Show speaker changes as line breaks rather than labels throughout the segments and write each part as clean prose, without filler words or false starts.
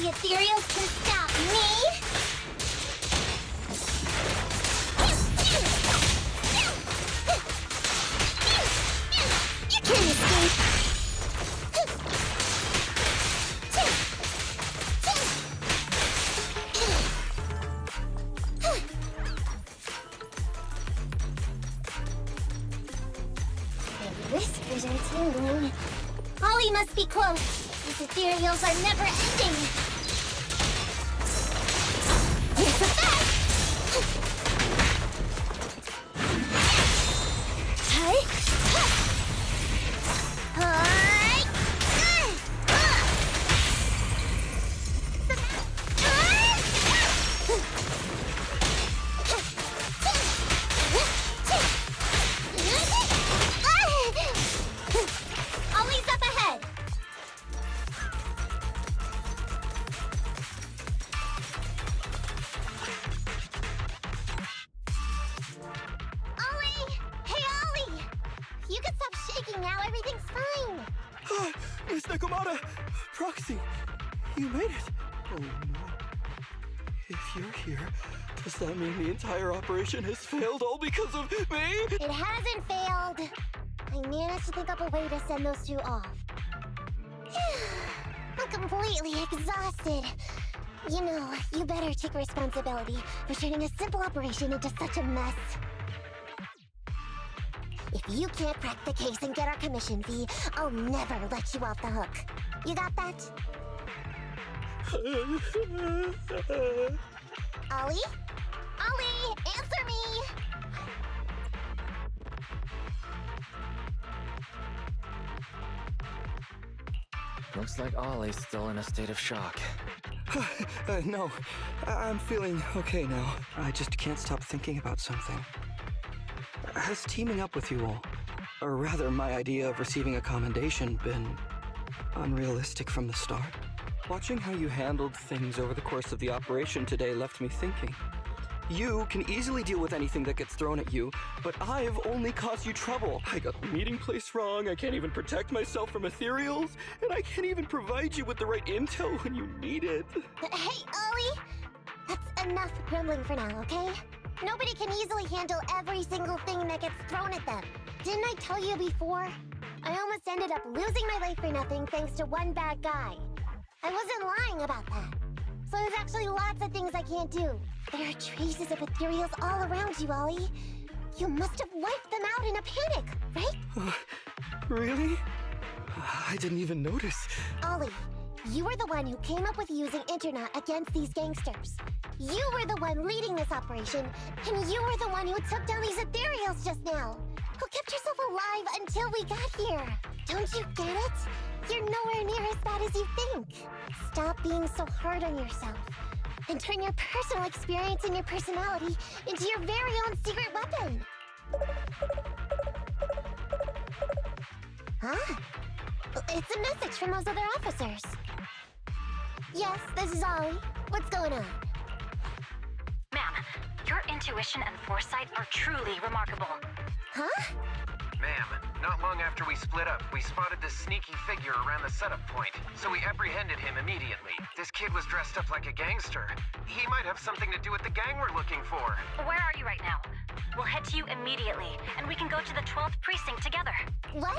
the ethereals can stop me! You can't escape! The whispers are tingling. Ollie must be close. These ethereals are never ending. Here's the fact! Ollie's up ahead. Ollie! Hey, Ollie! You can stop shaking now. Everything's fine.
Miss Nakamata! Proxy! You made it! Oh no. If you're here, does that mean the entire operation has failed all because of me?
It hasn't failed. I managed to think up a way to send those two off. I'm completely exhausted. You know, you better take responsibility for turning a simple operation into such a mess. If you can't crack the case and get our commission fee, I'll never let you off the hook. You got that? Ollie? Ollie, answer me!
Looks like Ollie's still in a state of shock.
No, I'm feeling okay now. I just can't stop thinking about something. Has teaming up with you all, or rather my idea of receiving a commendation, been unrealistic from the start? Watching how you handled things over the course of the operation today left me thinking. You can easily deal with anything that gets thrown at you, but I've only caused you trouble. I got the meeting place wrong, I can't even protect myself from ethereals, and I can't even provide you with the right intel when you need it.
Hey, Ollie! That's enough grumbling for now, okay? Nobody can easily handle every single thing that gets thrown at them. Didn't I tell you before? I almost ended up losing my life for nothing thanks to one bad guy. I wasn't lying about that. So there's actually lots of things I can't do. There are traces of ethereals all around you, Ollie. You must have wiped them out in a panic, right?
Really? I didn't even notice.
Ollie, you were the one who came up with using internet against these gangsters. You were the one leading this operation, and you were the one who took down these ethereals just now. Who kept yourself alive until we got here. Don't you get it? You're nowhere near as bad as you think. Stop being so hard on yourself. And turn your personal experience and your personality into your very own secret weapon. Huh? It's a message from those other officers. Yes, this is Ollie. What's going on?
Ma'am, your intuition and foresight are truly remarkable.
Huh?
Ma'am, not long after we split up, we spotted this sneaky figure around the setup point, so we apprehended him immediately. This kid was dressed up like a gangster. He might have something to do with the gang we're looking for.
Where are you right now? We'll head to you immediately, and we can go to the 12th precinct together.
What?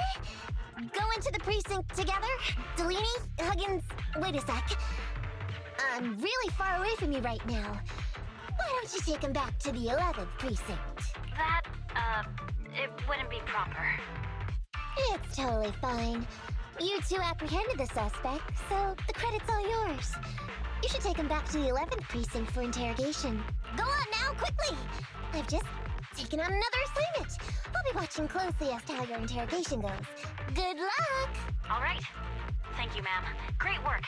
Go into the precinct together? Delaney? Huggins? Wait a sec. I'm really far away from you right now. Why don't you take him back to the 11th precinct?
That, it wouldn't be proper.
It's totally fine. You two apprehended the suspect, so the credit's all yours. You should take him back to the 11th precinct for interrogation. Go on now, quickly! I've just taken on another assignment. I'll be watching closely as to how your interrogation goes. Good luck!
All right. Thank you, ma'am. Great work.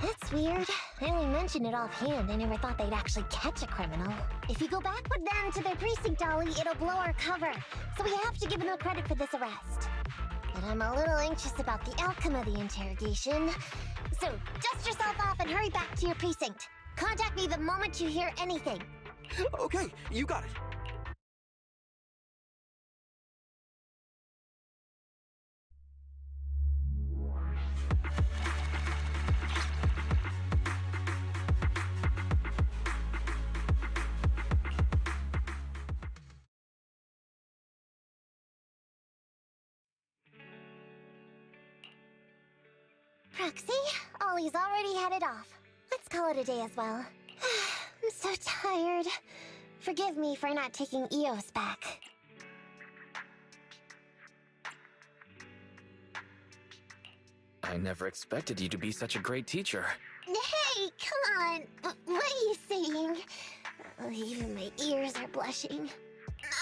That's weird. I only mentioned it offhand. I never thought they'd actually catch a criminal. If you go back with them to their precinct, Ollie, it'll blow our cover. So we have to give them credit for this arrest. But I'm a little anxious about the outcome of the interrogation. So dust yourself off and hurry back to your precinct. Contact me the moment you hear anything.
Okay, you got it.
Proxy, Ollie's already headed off. Let's call it a day as well. I'm so tired. Forgive me for not taking Eos back.
I never expected you to be such a great teacher.
Hey, come on. What are you saying? Even my ears are blushing.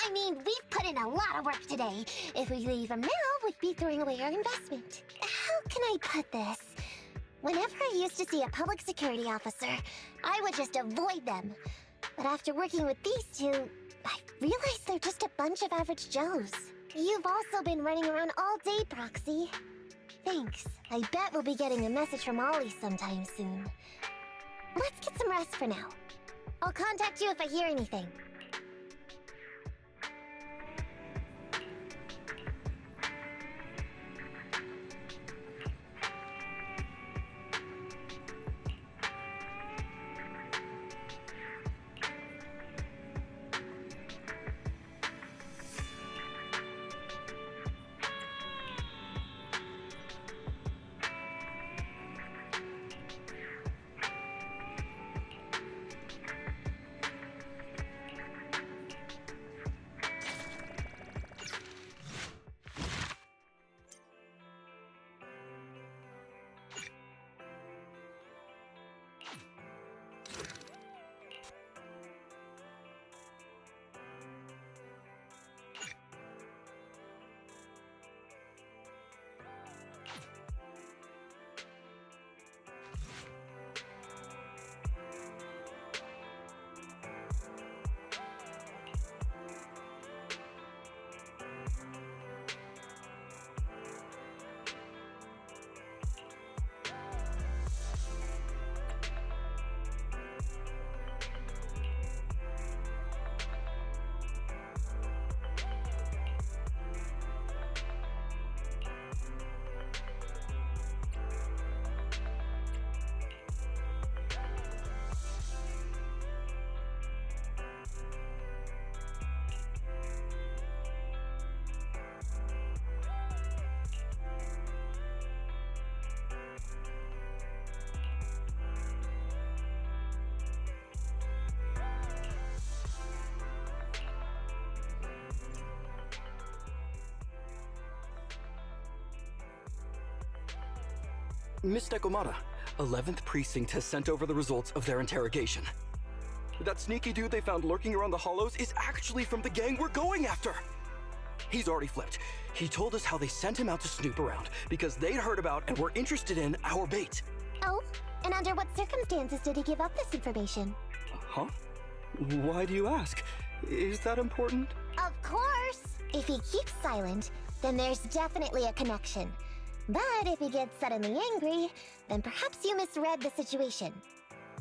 I mean, we've put in a lot of work today. If we leave them now, we'd be throwing away our investment. How can I put this? Whenever I used to see a public security officer, I would just avoid them. But after working with these two, I realized they're just a bunch of average Joes. You've also been running around all day, Proxy. Thanks. I bet we'll be getting a message from Ollie sometime soon. Let's get some rest for now. I'll contact you if I hear anything.
Miss Nekomata, 11th Precinct has sent over the results of their interrogation. That sneaky dude they found lurking around the hollows is actually from the gang we're going after! He's already flipped. He told us how they sent him out to snoop around because they'd heard about and were interested in our bait.
Oh? And under what circumstances did he give up this information?
Huh? Why do you ask? Is that important?
Of course! If he keeps silent, then there's definitely a connection. But if he gets suddenly angry, then perhaps you misread the situation.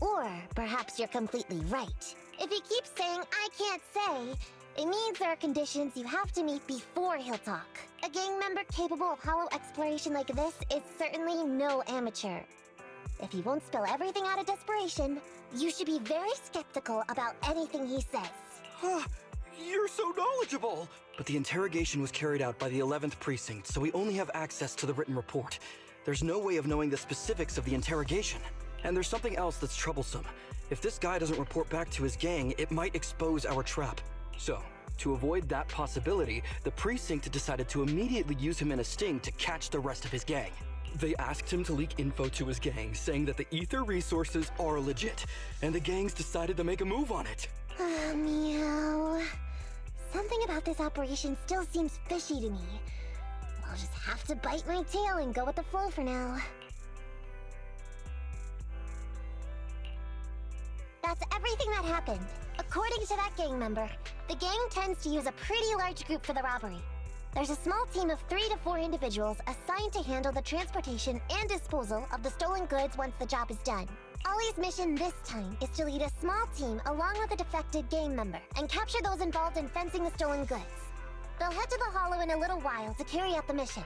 Or perhaps you're completely right. If he keeps saying, "I can't say," it means there are conditions you have to meet before he'll talk. A gang member capable of hollow exploration like this is certainly no amateur. If he won't spill everything out of desperation, you should be very skeptical about anything he says.
Huh, you're so knowledgeable! But the interrogation was carried out by the 11th Precinct, so we only have access to the written report. There's no way of knowing the specifics of the interrogation. And there's something else that's troublesome. If this guy doesn't report back to his gang, it might expose our trap. So, to avoid that possibility, the Precinct decided to immediately use him in a sting to catch the rest of his gang. They asked him to leak info to his gang, saying that the ether resources are legit, and the gangs decided to make a move on it.
Meow. Something about this operation still seems fishy to me. I'll just have to bite my tail and go with the flow for now. That's everything that happened. According to that gang member, the gang tends to use a pretty large group for the robbery. There's a small team of 3 to 4 individuals assigned to handle the transportation and disposal of the stolen goods once the job is done. Ollie's mission this time is to lead a small team along with a defected gang member and capture those involved in fencing the stolen goods. They'll head to the Hollow in a little while to carry out the mission.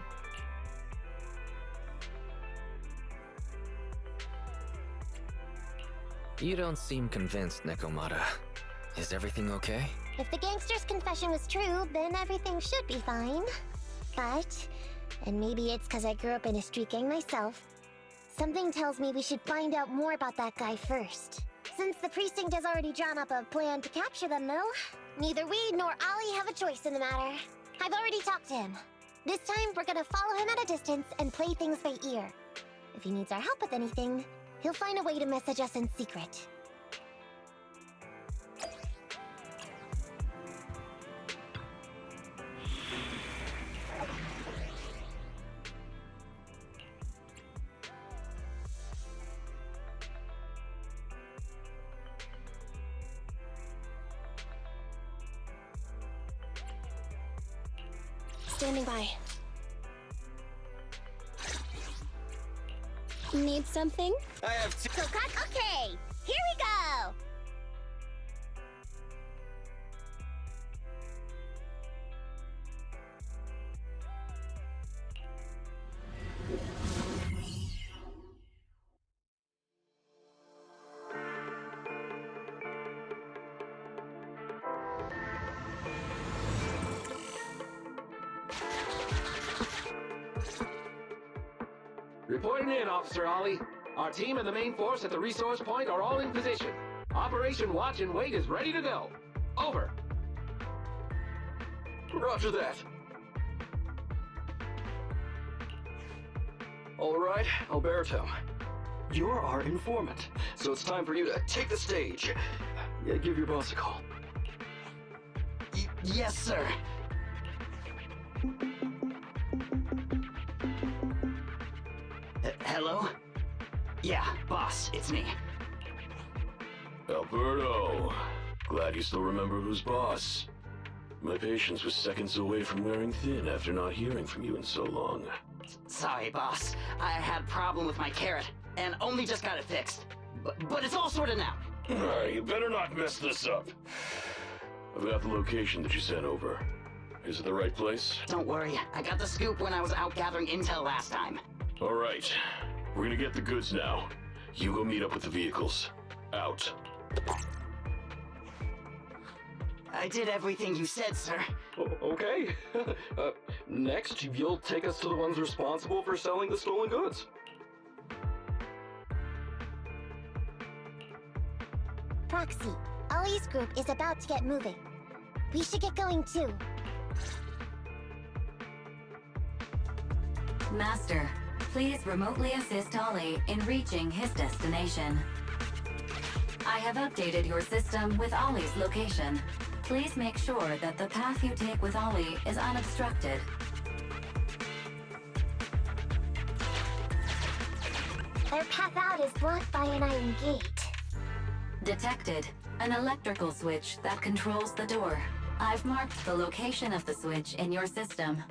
You don't seem convinced, Nekomata. Is everything okay?
If the gangster's confession was true, then everything should be fine. But, and maybe it's because I grew up in a street gang myself, Something tells me we should find out more about that guy first. Since the precinct has already drawn up a plan to capture them, though, neither we nor Ollie have a choice in the matter. I've already talked to him. This time, we're gonna follow him at a distance and play things by ear. If he needs our help with anything, he'll find a way to message us in secret.
Standing by. Need something?
I have two.
So, okay, here we go!
Reporting in, Officer Ollie. Our team and the main force at the resource point are all in position. Operation Watch and Wait is ready to go. Over.
Roger that. All right, Alberto. You're our informant, so it's time for you to take the stage. Yeah, give your boss a call.
Yes, sir. Hello? Yeah, boss, it's me.
Alberto, glad you still remember who's boss. My patience was seconds away from wearing thin after not hearing from you in so long.
Sorry, boss. I had a problem with my carrot, and only just got it fixed. But it's all sorted now.
You better not mess this up. I've got the location that you sent over. Is it the right place?
Don't worry, I got the scoop when I was out gathering intel last time.
All right, we're gonna get the goods now. You go meet up with the vehicles. Out.
I did everything you said, sir.
Okay. Next, you'll take us to the ones responsible for selling the stolen goods.
Proxy, Ollie's group is about to get moving. We should get going too.
Master, please remotely assist Ollie in reaching his destination. I have updated your system with Ollie's location. Please make sure that the path you take with Ollie is unobstructed.
Their path out is blocked by an iron gate.
Detected. An electrical switch that controls the door. I've marked the location of the switch in your system.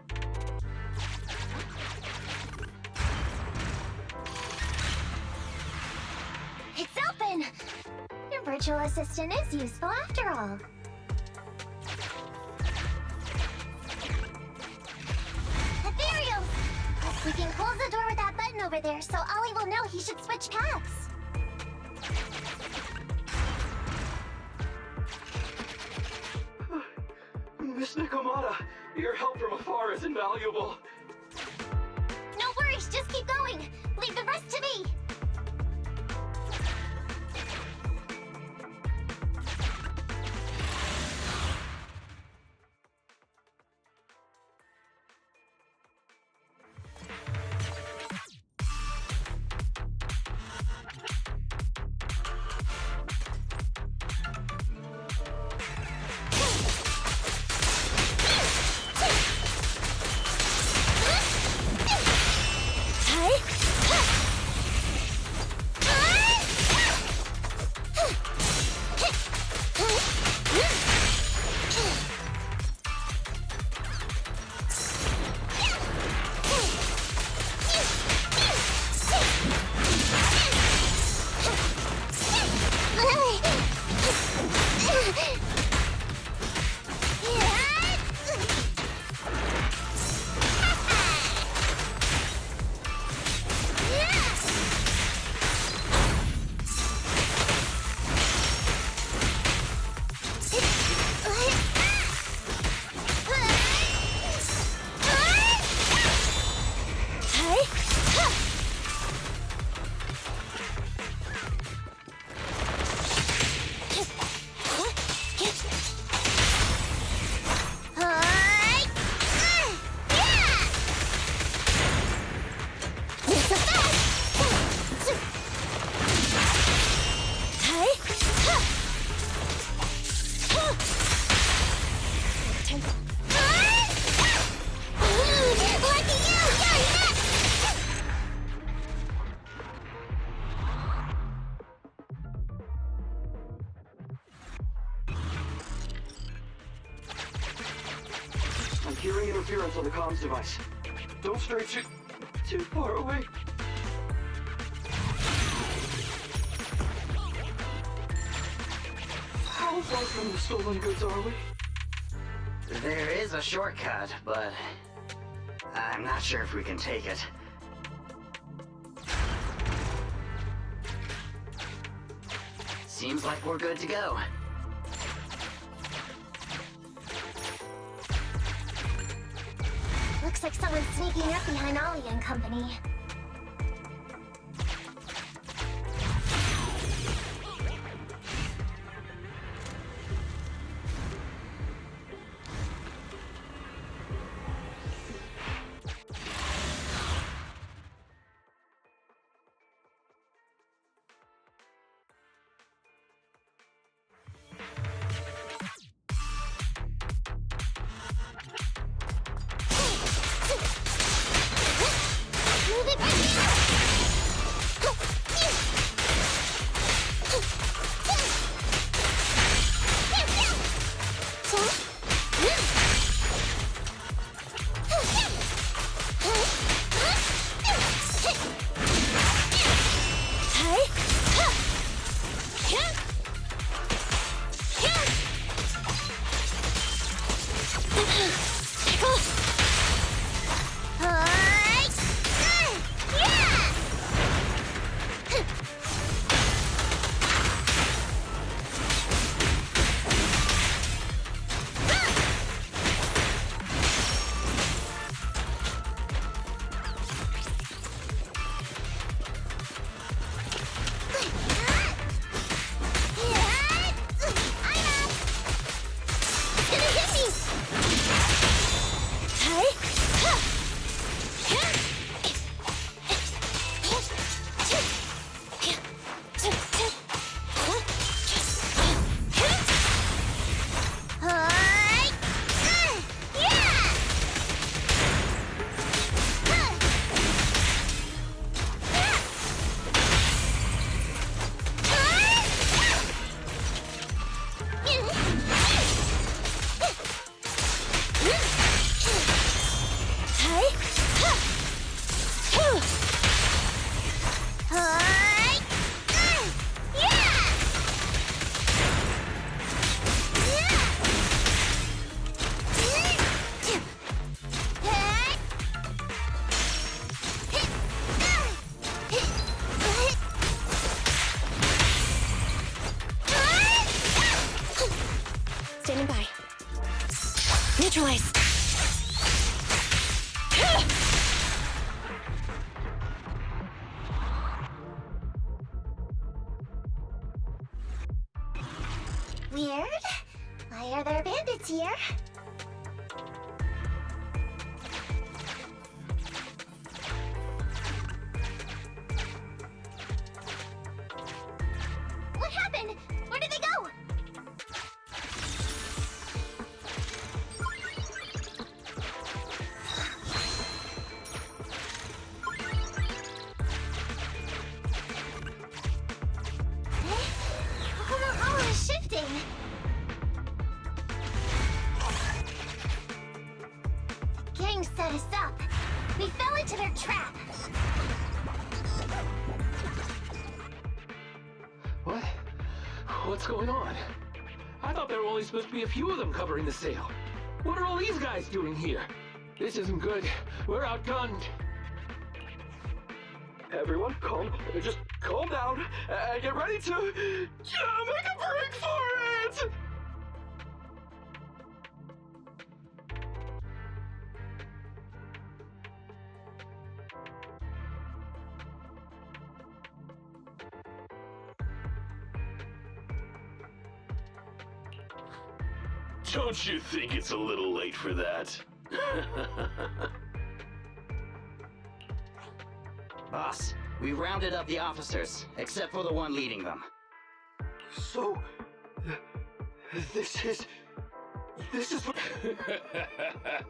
It's open! Your virtual assistant is useful after all. Ethereal! We can close the door with that button over there, so Ollie will know he should switch paths.
Miss Nikomata, your help from afar is invaluable.
No worries, just keep going. Leave the rest to me.
interference on the comms device. Don't stray too far away. How far from the stolen goods are we?
There is a shortcut, but I'm not sure if we can take it. Seems like we're good to go.
Looks like someone's sneaking up behind Ollie and company. Move it right here! Standing by. Neutralize. Weird. Why are there bandits here? What happened? Where did they go? All is shifting. Gang set us up. We fell into their trap.
What? What's going on? I thought there were only supposed to be a few of them covering the sale. What are all these guys doing here? This isn't good. We're outgunned.
Everyone, just calm down and get ready to make a break for it!
Don't you think it's a little late for that?
Boss, we rounded up the officers, except for the one leading them.
So, this is what...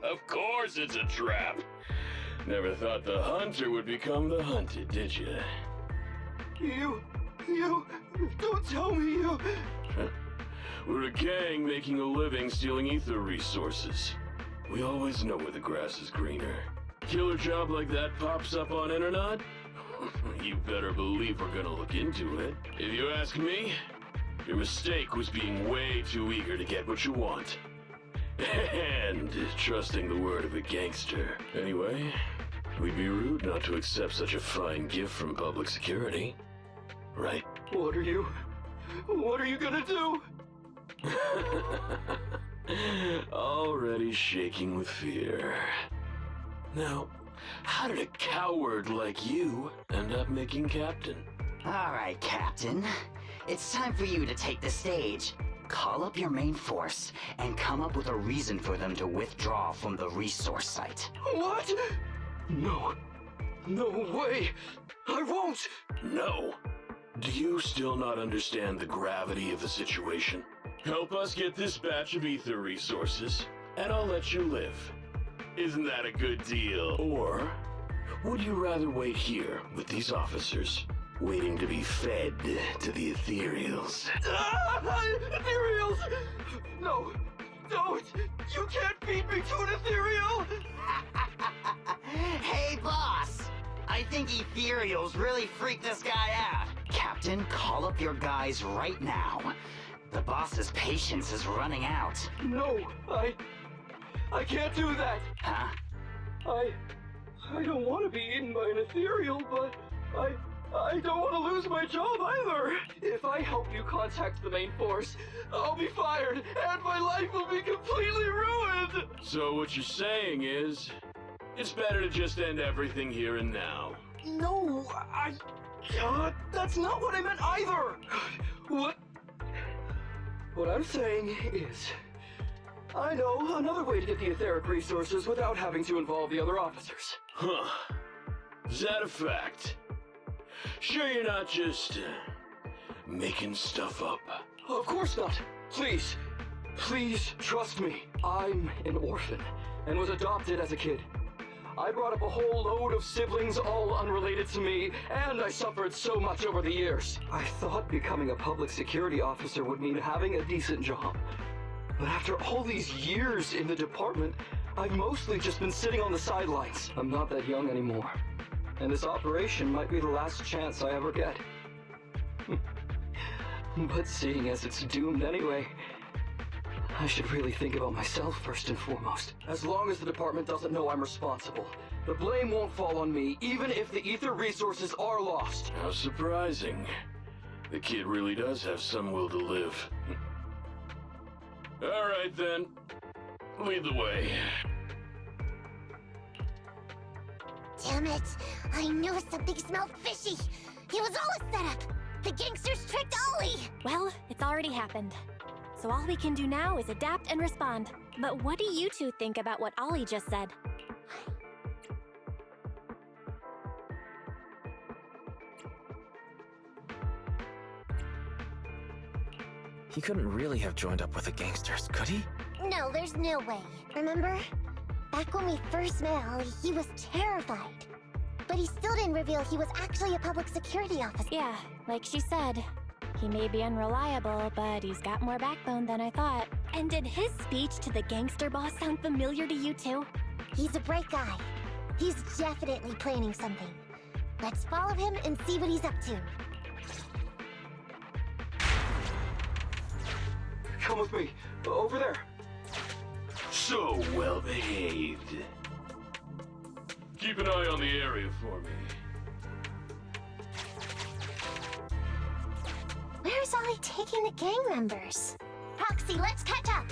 Of course it's a trap. Never thought the hunter would become the hunted, did you?
You, don't tell me you...
We're a gang making a living stealing ether resources. We always know where the grass is greener. Killer job like that pops up on internet? You better believe we're gonna look into it. If you ask me, your mistake was being way too eager to get what you want. And trusting the word of a gangster. Anyway, we'd be rude not to accept such a fine gift from public security. Right?
What are you gonna do?
Already shaking with fear. Now, how did a coward like you end up making captain?
Alright, Captain. It's time for you to take the stage. Call up your main force and come up with a reason for them to withdraw from the resource site.
What? No. No way. I won't.
No. Do you still not understand the gravity of the situation? Help us get this batch of ether resources, and I'll let you live. Isn't that a good deal? Or would you rather wait here with these officers, waiting to be fed to the ethereals?
Ethereals! No, don't! You can't beat me to an ethereal!
Hey, boss! I think ethereals really freaked this guy out. Captain, call up your guys right now. The boss's patience is running out.
No, I can't do that.
Huh?
I don't want to be eaten by an ethereal, but I don't want to lose my job either. If I help you contact the main force, I'll be fired, and my life will be completely ruined.
So what you're saying is, it's better to just end everything here and now.
No, that's not what I meant either. What I'm saying is, I know another way to get the etheric resources without having to involve the other officers.
Huh. Is that a fact? Sure you're not just making stuff up?
Of course not. Please trust me. I'm an orphan and was adopted as a kid. I brought up a whole load of siblings, all unrelated to me, and I suffered so much over the years. I thought becoming a public security officer would mean having a decent job. But after all these years in the department, I've mostly just been sitting on the sidelines. I'm not that young anymore. And this operation might be the last chance I ever get. But seeing as it's doomed anyway, I should really think about myself first and foremost. As long as the department doesn't know I'm responsible, the blame won't fall on me, even if the ether resources are lost.
How surprising. The kid really does have some will to live. All right then, lead the way.
Damn it! I knew something smelled fishy! It was all a setup! The gangsters tricked Ollie!
Well, it's already happened. So all we can do now is adapt and respond. But what do you two think about what Ollie just said?
He couldn't really have joined up with the gangsters, could he?
No, there's no way. Remember? Back when we first met Ollie, he was terrified. But he still didn't reveal he was actually a public security officer.
Yeah, like she said. He may be unreliable, but he's got more backbone than I thought. And did his speech to the gangster boss sound familiar to you too?
He's a bright guy. He's definitely planning something. Let's follow him and see what he's up to.
Come with me. Over there.
So well behaved. Keep an eye on the area for me.
Where's Ollie taking the gang members? Proxy, let's catch up!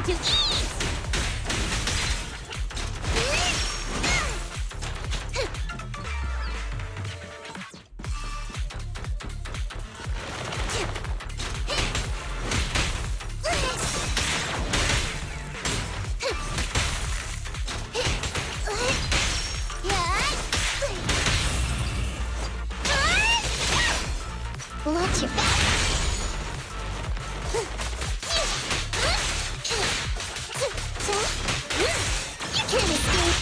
to eat! Watch your back! You can't escape!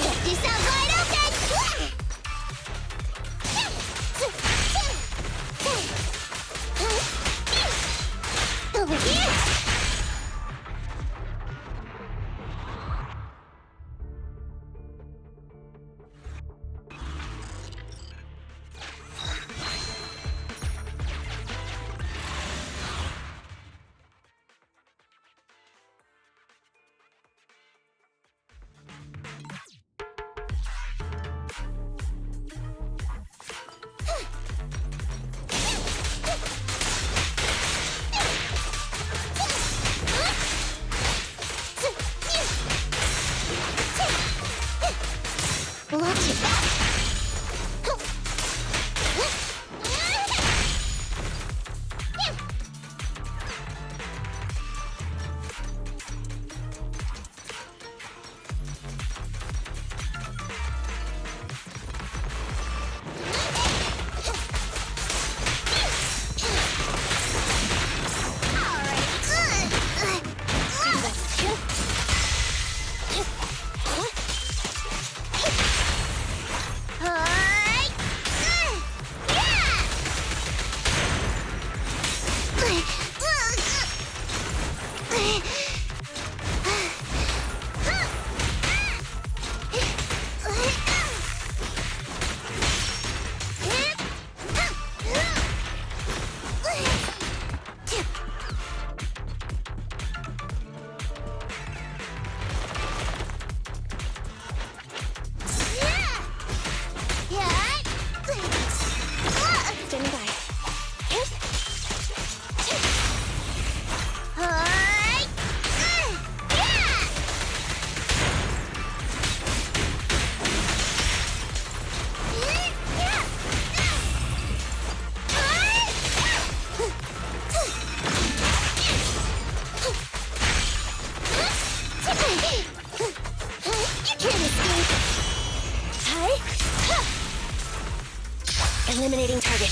Get yourself wide open! Over here! Watch your back! Standing by. You can't escape. Eliminating target.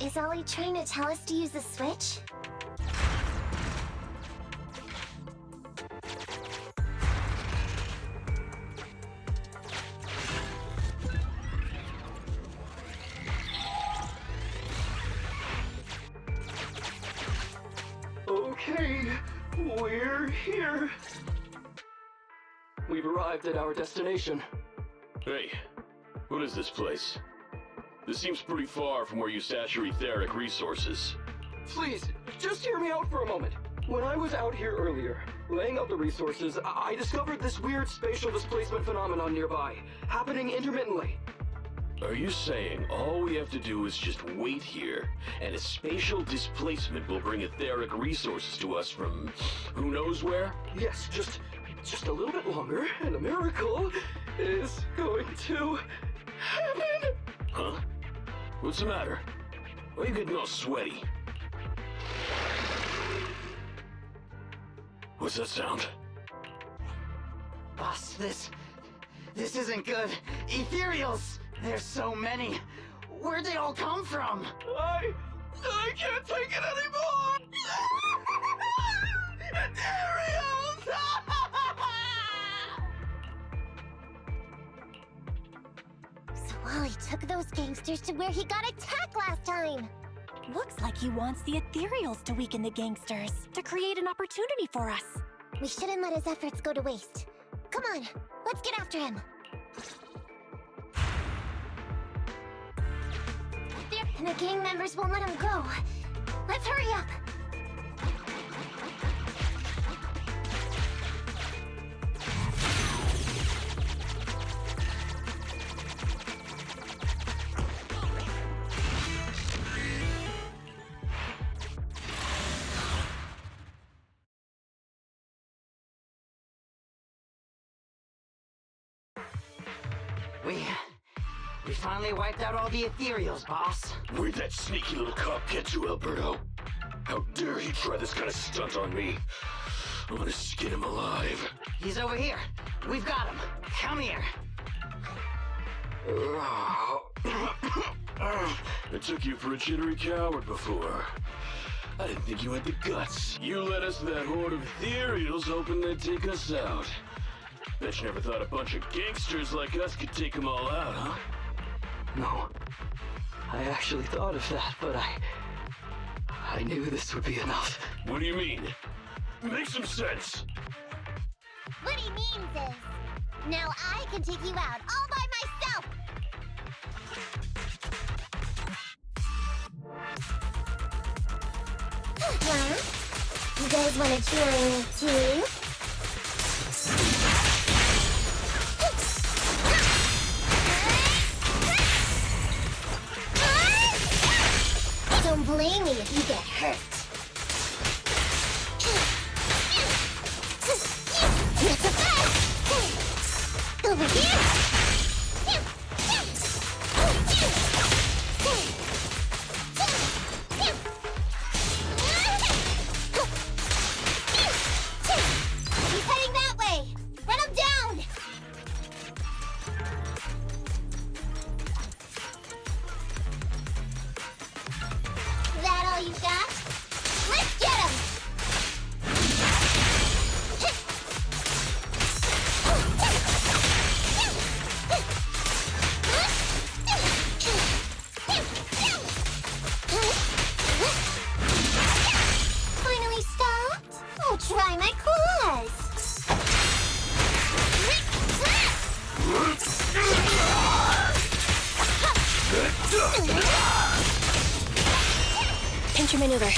Is Ollie trying to tell us to use the switch?
Okay, we're here. We've arrived at our destination.
Hey, what is this place? This seems pretty far from where you stash your etheric resources.
Please, just hear me out for a moment. When I was out here earlier, laying out the resources, I discovered this weird spatial displacement phenomenon nearby, happening intermittently.
Are you saying all we have to do is just wait here, and a spatial displacement will bring etheric resources to us from who knows where?
Yes, just a little bit longer, and a miracle is going to happen.
Huh? What's the matter? Why are you getting all sweaty? What's that sound?
Boss, this isn't good. Ethereals! There's so many. Where'd they all come from?
I can't take it anymore! Ethereals!
So Wally took those gangsters to where he got attacked last time.
Looks like he wants the ethereals to weaken the gangsters, to create an opportunity for us.
We shouldn't let his efforts go to waste. Come on, let's get after him. And the gang members won't let him go. Let's hurry up.
We finally wiped out all the ethereals, boss.
Where'd that sneaky little cop get to, Alberto? How dare he try this kind of stunt on me? I'm gonna skin him alive.
He's over here. We've got him. Come here.
I took you for a jittery coward before. I didn't think you had the guts. You led us to that horde of ethereals hoping they'd take us out. Bet you never thought a bunch of gangsters like us could take them all out, huh?
No. I actually thought of that, but I knew this would be enough.
What do you mean? Make some sense.
What he means is, now I can take you out all by myself. Huh? You guys want to join too? Don't blame me if you get hurt. Not so fast! Over here! He's heading that way! Run him down! That all you got? Let's get him! Finally stopped? I'll try my claws!
Pinch your maneuver.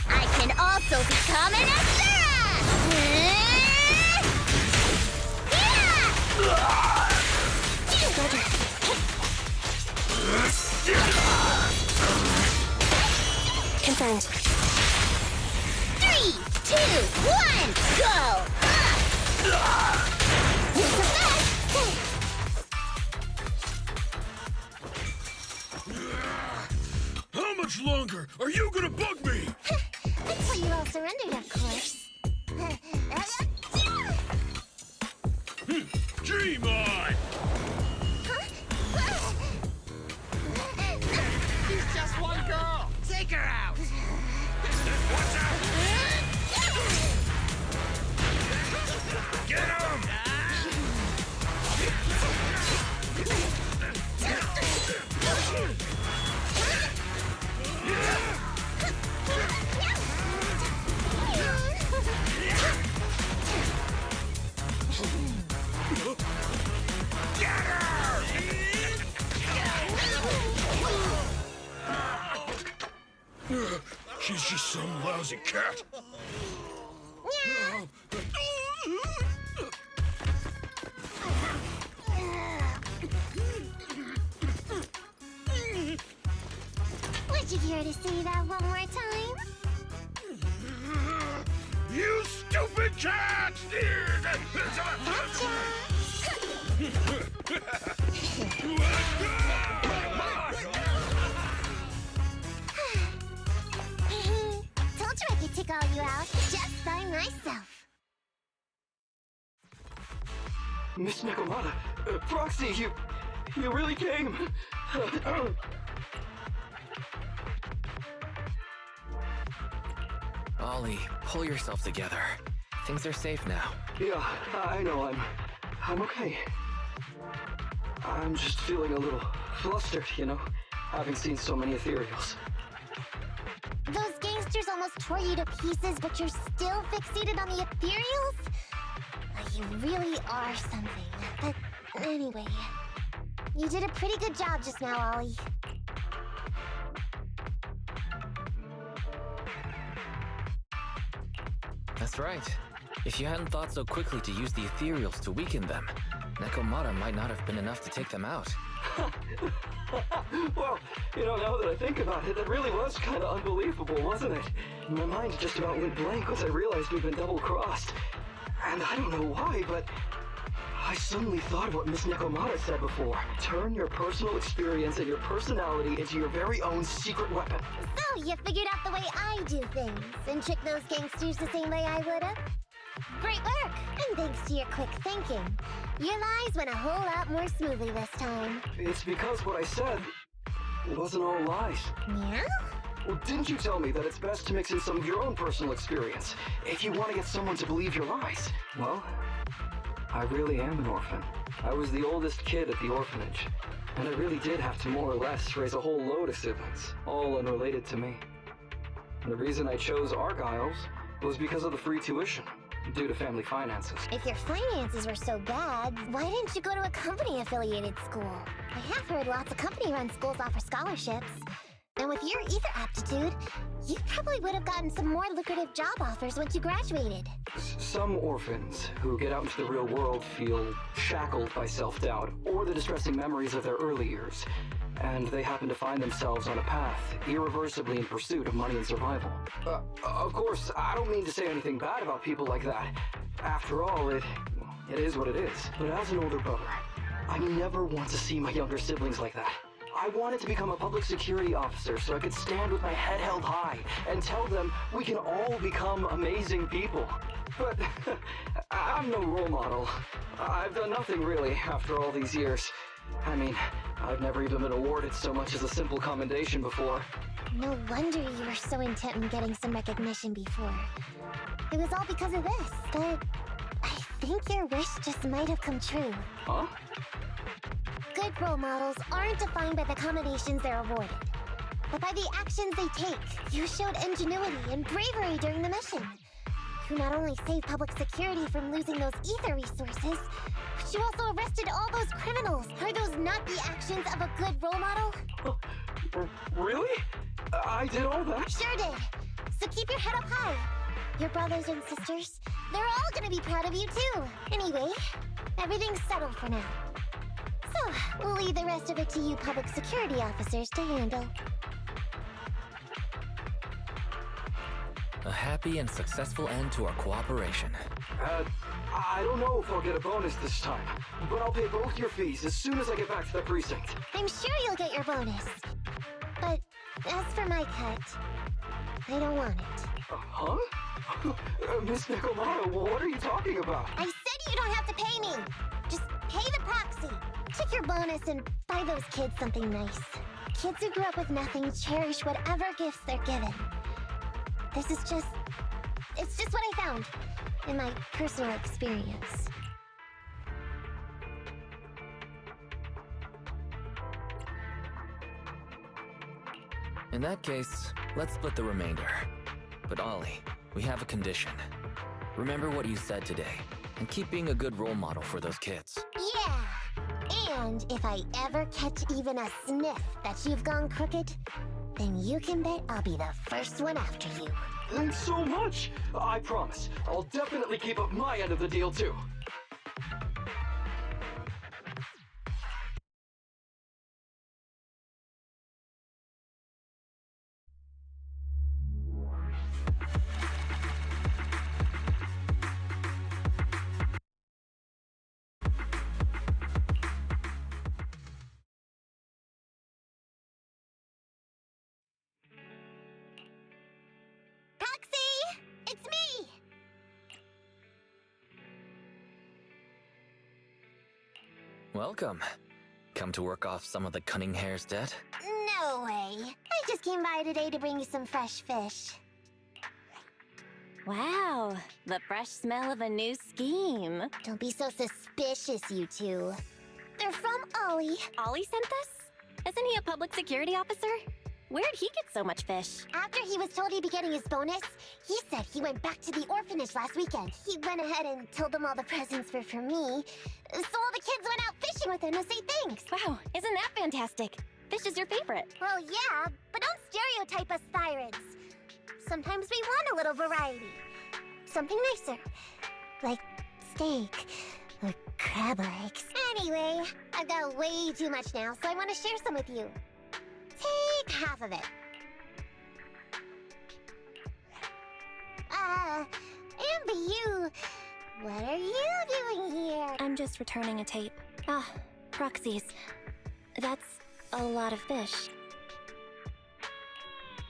I can also become an
Confirmed.
3, 2, 1, go!
How much longer are you gonna bug me?
Until you all surrendered, of course.
Dream on!
She's just one girl. Take her out. Watch out! Get him! Get her!
She's just some lousy cat.
Would you care to say that one more time?
You stupid cat!
Told you I could take all you out just by myself.
Miss Nakamata, Proxy, you really came.
Ollie, pull yourself together. Things are safe now.
Yeah, I know. I'm okay. I'm just feeling a little flustered, having seen so many ethereals.
Those gangsters almost tore you to pieces, but you're still fixated on the ethereals? You really are something. But anyway, you did a pretty good job just now, Ollie.
That's right. If you hadn't thought so quickly to use the ethereals to weaken them, Nekomata might not have been enough to take them out.
Well, now that I think about it, that really was kind of unbelievable, wasn't it? My mind just about went blank once I realized we'd been double-crossed. And I don't know why, but I suddenly thought of what Miss Nekomata said before. Turn your personal experience and your personality into your very own secret weapon.
So, you figured out the way I do things, and tricked those gangsters the same way I would've? Great work! And thanks to your quick thinking, your lies went a whole lot more smoothly this time.
It's because what I said wasn't all lies.
Yeah?
Well, didn't you tell me that it's best to mix in some of your own personal experience if you want to get someone to believe your lies? Well, I really am an orphan. I was the oldest kid at the orphanage, and I really did have to more or less raise a whole load of siblings, all unrelated to me. And the reason I chose Argyle's was because of the free tuition, due to family finances.
If your finances were so bad, why didn't you go to a company-affiliated school? I have heard lots of company-run schools offer scholarships. And with your ether aptitude, you probably would have gotten some more lucrative job offers once you graduated.
Some orphans who get out into the real world feel shackled by self-doubt or the distressing memories of their early years, and they happen to find themselves on a path irreversibly in pursuit of money and survival. Of course, I don't mean to say anything bad about people like that. After all, it is what it is. But as an older brother, I never want to see my younger siblings like that. I wanted to become a public security officer so I could stand with my head held high and tell them we can all become amazing people. But I'm no role model. I've done nothing really after all these years. I mean, I've never even been awarded so much as a simple commendation before.
No wonder you were so intent on getting some recognition before. It was all because of this, but I think your wish just might have come true.
Huh?
Good role models aren't defined by the accommodations they're awarded, but by the actions they take. You showed ingenuity and bravery during the mission. You not only saved public security from losing those ether resources, but you also arrested all those criminals. Are those not the actions of a good role model?
Really? I did all that?
Sure did. So keep your head up high. Your brothers and sisters, they're all gonna be proud of you too. Anyway, everything's settled for now. So, we'll leave the rest of it to you public security officers to handle.
A happy and successful end to our cooperation.
I don't know if I'll get a bonus this time, but I'll pay both your fees as soon as I get back to the precinct.
I'm sure you'll get your bonus. But as for my cut, I don't want it.
Huh? Miss Nekomata, what are you talking about?
I said you don't have to pay me! Just pay the proxy. Take your bonus and buy those kids something nice. Kids who grew up with nothing cherish whatever gifts they're given. It's just what I found in my personal experience.
In that case, let's split the remainder. But Ollie, we have a condition. Remember what you said today, and keep being a good role model for those kids.
Yeah! And if I ever catch even a sniff that you've gone crooked, then you can bet I'll be the first one after you.
Thanks so much! I promise, I'll definitely keep up my end of the deal too.
Proxy! It's me!
Welcome. Come to work off some of the cunning hair's debt?
No way. I just came by today to bring you some fresh fish.
Wow, the fresh smell of a new scheme.
Don't be so suspicious, you two. They're from Ollie.
Ollie sent this? Isn't he a public security officer? Where'd he get so much fish?
After he was told he'd be getting his bonus, he said he went back to the orphanage last weekend. He went ahead and told them all the presents were for me. So all the kids went out fishing with him to say thanks.
Wow, isn't that fantastic? Fish is your favorite.
Well, yeah, but don't stereotype us thyroids. Sometimes we want a little variety. Something nicer. Like steak or crab legs. Anyway, I've got way too much now, so I want to share some with you. Take half of it. Amber, what are you doing here?
I'm just returning a tape. Ah, proxies. That's a lot of fish.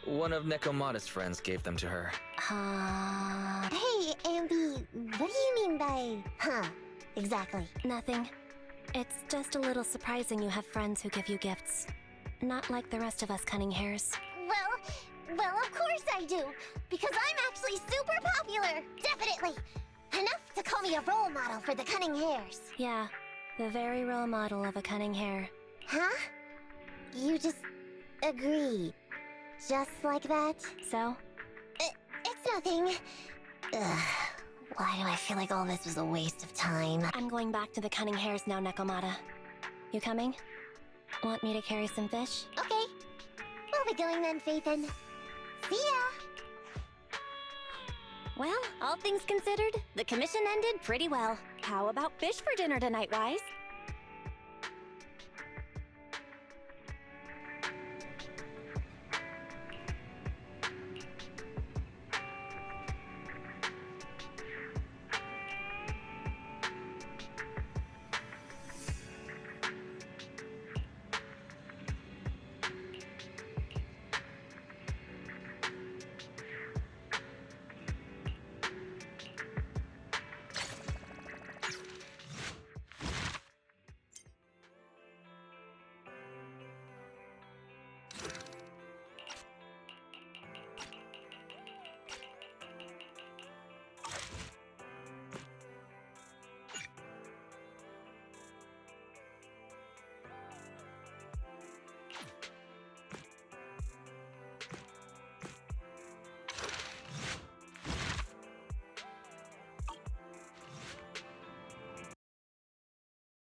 One of Nekomata's friends gave them to her.
Hey, Amby, what do you mean by, exactly?
Nothing. It's just a little surprising you have friends who give you gifts. Not like the rest of us cunning hares.
Well, of course I do. Because I'm actually super popular. Definitely. Enough to call me a role model for the cunning hares.
Yeah, the very role model of a cunning hare.
Huh? You just agreed. Just like that?
So?
It's nothing. Ugh. Why do I feel like all this was a waste of time?
I'm going back to the cunning hares now, Nekomata. You coming? Want me to carry some fish?
Okay. We'll be going then, Phaethon. See ya!
Well, all things considered, the commission ended pretty well. How about fish for dinner tonight, Wise?